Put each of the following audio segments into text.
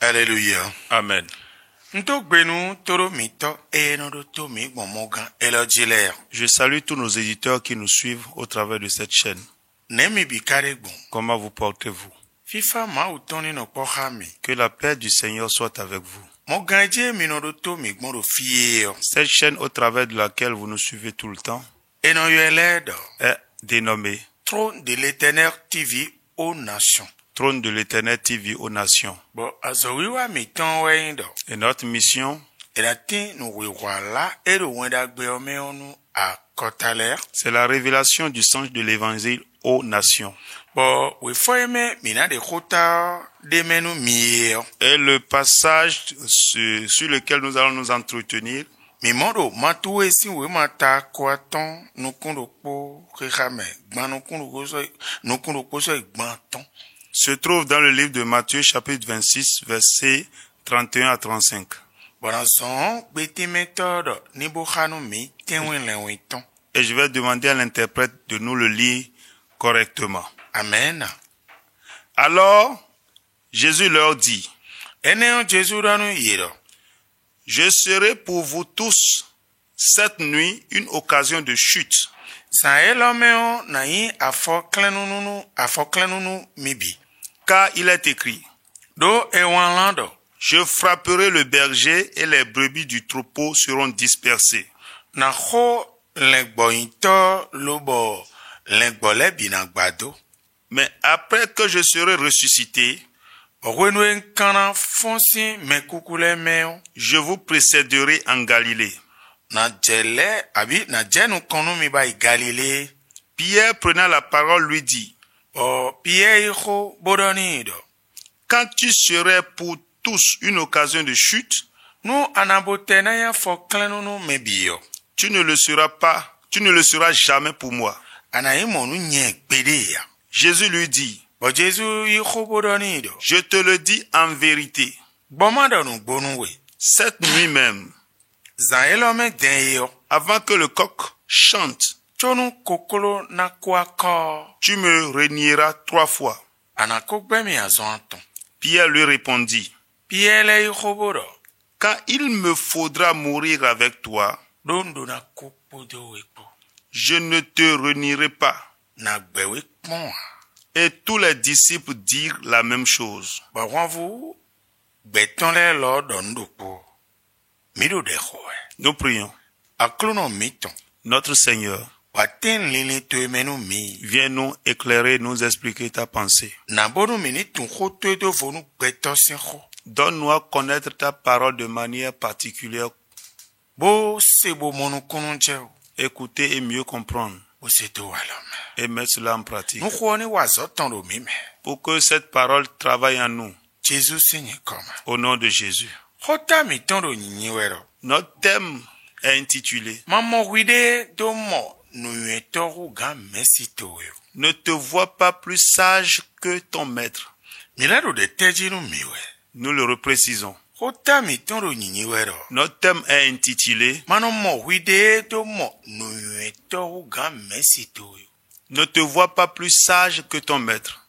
Alléluia. Amen. Je salue tous nos éditeurs qui nous suivent au travers de cette chaîne. Comment vous portez-vous? Que la paix du Seigneur soit avec vous. Cette chaîne au travers de laquelle vous nous suivez tout le temps est dénommée Trône de l'Éternel TV aux nations. Trône de l'Éternel TV aux nations. Et notre mission, c'est la révélation du sens de l'Évangile aux nations. Et le passage sur lequel nous allons nous entretenir se trouve dans le livre de Matthieu chapitre 26 versets 31 à 35. Et je vais demander à l'interprète de nous le lire correctement. Amen. Alors, Jésus leur dit, je serai pour vous tous cette nuit une occasion de chute. Car il est écrit, je frapperai le berger et les brebis du troupeau seront dispersées. Mais après que je serai ressuscité, je vous précéderai en Galilée. Pierre prenant la parole lui dit, quand tu serais pour tous une occasion de chute, tu ne le seras jamais pour moi. Jésus lui dit, je te le dis en vérité, cette nuit même, avant que le coq chante, tu me renieras 3 fois. Pierre lui répondit, quand il me faudra mourir avec toi, je ne te renierai pas. Et tous les disciples dirent la même chose. Nous prions. Notre Seigneur, viens nous éclairer, nous expliquer ta pensée. Donne-nous à connaître ta parole de manière particulière. Écouter et mieux comprendre. Et mettre cela en pratique. Pour que cette parole travaille en nous. Au nom de Jésus. Notre thème est intitulé Ne te vois pas plus sage que ton maître. Nous le reprécisons. Notre thème est intitulé Ne te vois pas plus sage que ton maître.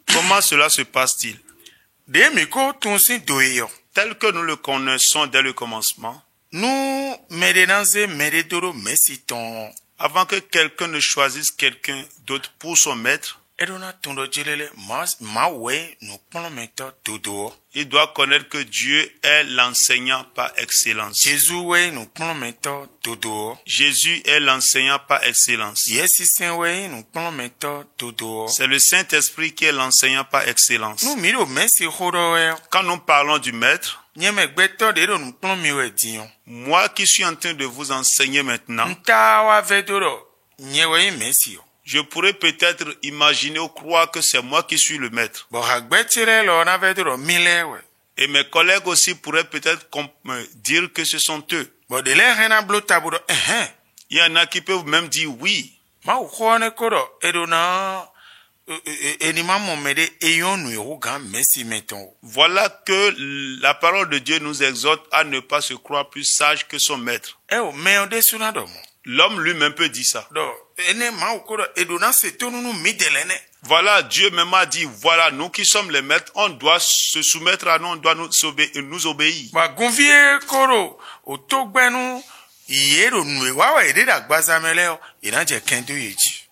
Comment cela se passe-t-il? Tel que nous le connaissons dès le commencement, Nous, medenanze medetoro mesiton. Avant que quelqu'un ne choisisse quelqu'un d'autre pour son maître, Edona tondo jelele mawe nous plometo dodo. il doit connaître que Dieu est l'enseignant par excellence. Jésus we nous plometo dodo. Jésus est l'enseignant par excellence. Yesi senwe nous plometo dodo. C'est le Saint-Esprit qui est l'enseignant par excellence. Nous miro mesi horowe. Quand nous parlons du maître, Nyeme gbeto de do nous plomiwe dion. moi qui suis en train de vous enseigner maintenant, Ntawa vedoro. Nyewe mesi. je pourrais peut-être imaginer ou croire que c'est moi qui suis le maître. Et mes collègues aussi pourraient peut-être dire que ce sont eux. Il y en a qui peuvent même dire oui. Voilà que la parole de Dieu nous exhorte à ne pas se croire plus sage que son maître. L'homme lui-même peut dire ça. Voilà, Dieu même a dit, voilà, nous qui sommes les maîtres, on doit se soumettre à nous, on doit nous obéir.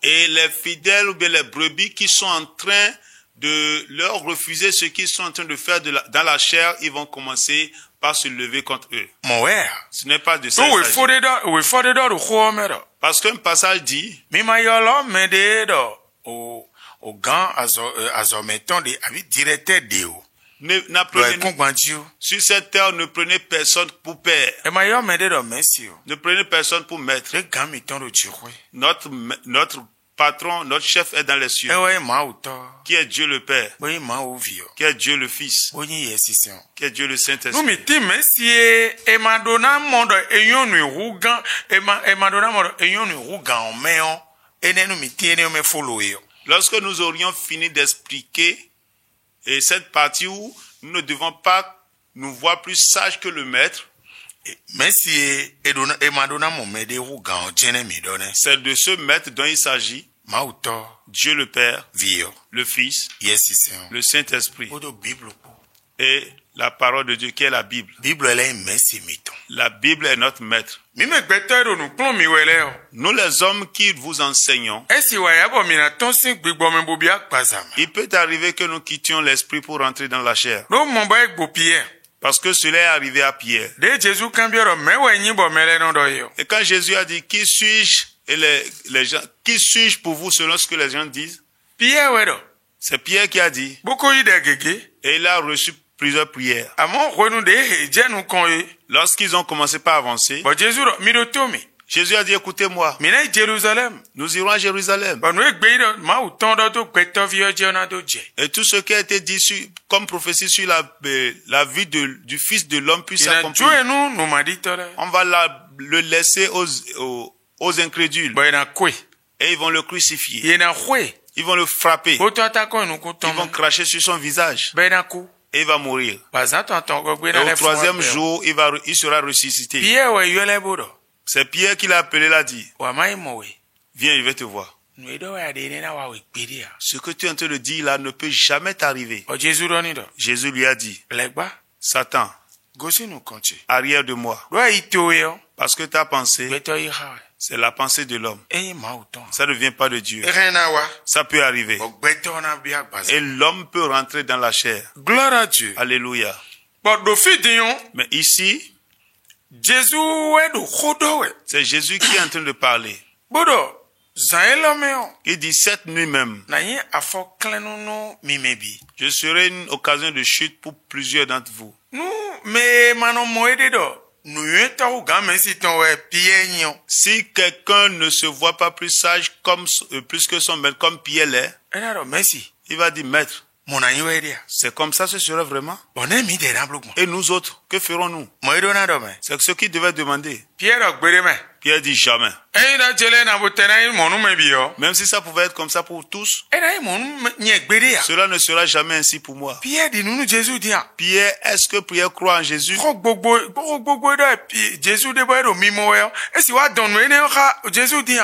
Et les fidèles ou bien les brebis qui sont en train de leur refuser ce qu'ils sont en train de faire dans la chair, ils vont commencer par se lever contre eux. Ce n'est pas de ça. Parce qu'un passage dit, sur cette terre, ne prenez personne pour père. Ne prenez personne pour maître. Notre patron, notre chef est dans les cieux. Qui est Dieu le Père. Qui est Dieu le Fils. Qui est Dieu le Saint-Esprit. Lorsque nous aurions fini d'expliquer cette partie où nous ne devons pas nous voir plus sages que le maître, c'est de ce maître dont il s'agit, Dieu le Père, le Fils, le Saint-Esprit et la parole de Dieu qui est la Bible. La Bible est notre maître. Nous les hommes qui vous enseignons, il peut arriver que nous quittions l'esprit pour entrer dans la chair. Parce que cela est arrivé à Pierre. Et quand Jésus a dit, qui suis-je? Et les gens, qui suis-je pour vous selon ce que les gens disent? C'est Pierre qui a dit. Et il a reçu plusieurs prières. Lorsqu'ils ont commencé par avancer, Jésus a dit, écoutez-moi. Nous irons à Jérusalem. Et tout ce qui a été dit comme prophétie sur la vie du Fils de l'homme puisse s'accomplir. On va le laisser aux incrédules. Et ils vont le crucifier. Ils vont le frapper. Ils vont cracher sur son visage. Et il va mourir. Et au troisième jour, il sera ressuscité. C'est Pierre qui l'a appelé, l'a dit. Viens, je vais te voir. Ce que tu es en train de dire là ne peut jamais t'arriver. Jésus lui a dit, Satan, arrière de moi. Parce que ta pensée, c'est la pensée de l'homme. Ça ne vient pas de Dieu. Ça peut arriver. Et l'homme peut rentrer dans la chair. Gloire à Dieu. Alléluia. Mais ici, c'est Jésus qui est en train de parler. Il dit cette nuit même, je serai une occasion de chute pour plusieurs d'entre vous. Si quelqu'un ne se voit pas plus sage plus que son maître comme Pierre l'est, il va dire maître. C'est comme ça ce serait vraiment. Et nous autres, que ferons-nous? C'est ce qu'il devait demander. Pierre dit jamais. Même si ça pouvait être comme ça pour tous, cela ne sera jamais ainsi pour moi. Pierre, est-ce que Pierre croit en Jésus?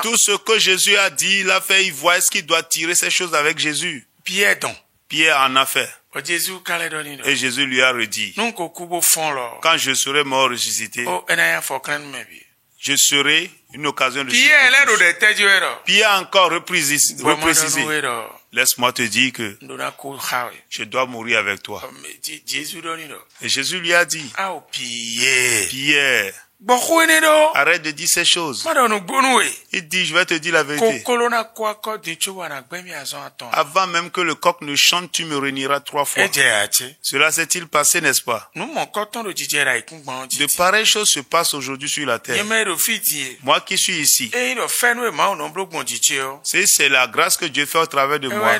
Tout ce que Jésus a dit, il a fait, il voit, est-ce qu'il doit tirer ces choses avec Jésus? Pierre en a fait. Et Jésus lui a redit, quand je serai mort ressuscité, je serai une occasion de Pierre a encore reprécisé. Laisse-moi te dire que je dois mourir avec toi. Et Jésus lui a dit, Pierre, arrête de dire ces choses. Il dit, je vais te dire la vérité. Avant même que le coq ne chante, tu me renieras 3 fois. Cela s'est-il passé, n'est-ce pas? De pareilles choses se passent aujourd'hui sur la terre. Moi qui suis ici, c'est la grâce que Dieu fait au travers de moi.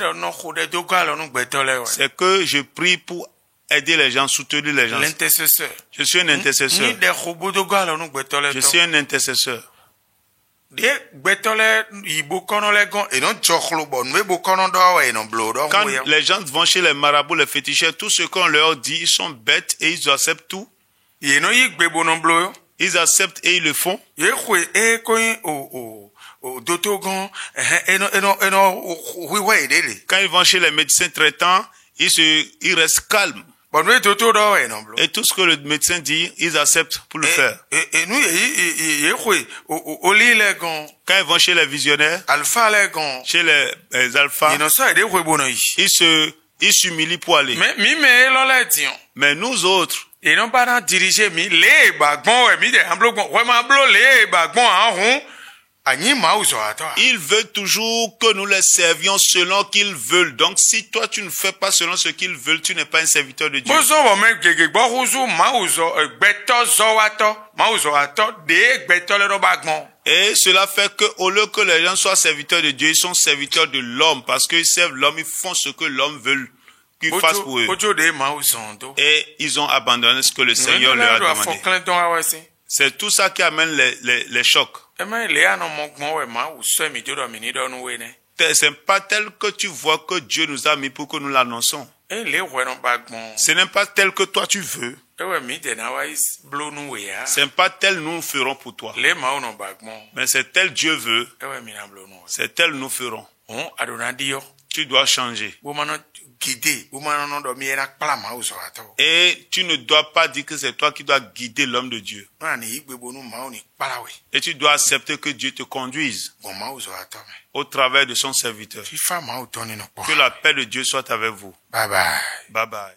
C'est que je prie pour aider les gens, soutenir les gens. L'intercesseur. Je suis un intercesseur. Je suis un intercesseur. Quand les gens vont chez les marabouts, les féticheurs, tout ce qu'on leur dit, ils sont bêtes et ils acceptent tout. Ils acceptent et ils le font. Quand ils vont chez les médecins traitants, ils restent calmes. Et tout ce que le médecin dit, ils acceptent pour le faire. Quand ils vont chez les visionnaires, chez les alphas, ils s'humilient pour aller. Mais nous autres, ils veulent toujours que nous les servions selon qu'ils veulent. Donc, si toi, tu ne fais pas selon ce qu'ils veulent, tu n'es pas un serviteur de Dieu. Et cela fait que, au lieu que les gens soient serviteurs de Dieu, ils sont serviteurs de l'homme. Parce qu'ils servent l'homme, ils font ce que l'homme veut qu'il fasse pour eux. Et ils ont abandonné ce que le Seigneur leur a demandé. C'est tout ça qui amène les chocs. C'est pas tel que tu vois que Dieu nous a mis pour que nous l'annonçons. Ce n'est pas tel que toi tu veux. Ce n'est pas tel nous ferons pour toi. Mais c'est tel Dieu veut. C'est tel nous ferons. Tu dois changer. Et tu ne dois pas dire que c'est toi qui dois guider l'homme de Dieu. Et tu dois accepter que Dieu te conduise au travers de son serviteur. Que la paix de Dieu soit avec vous. Bye bye. Bye bye.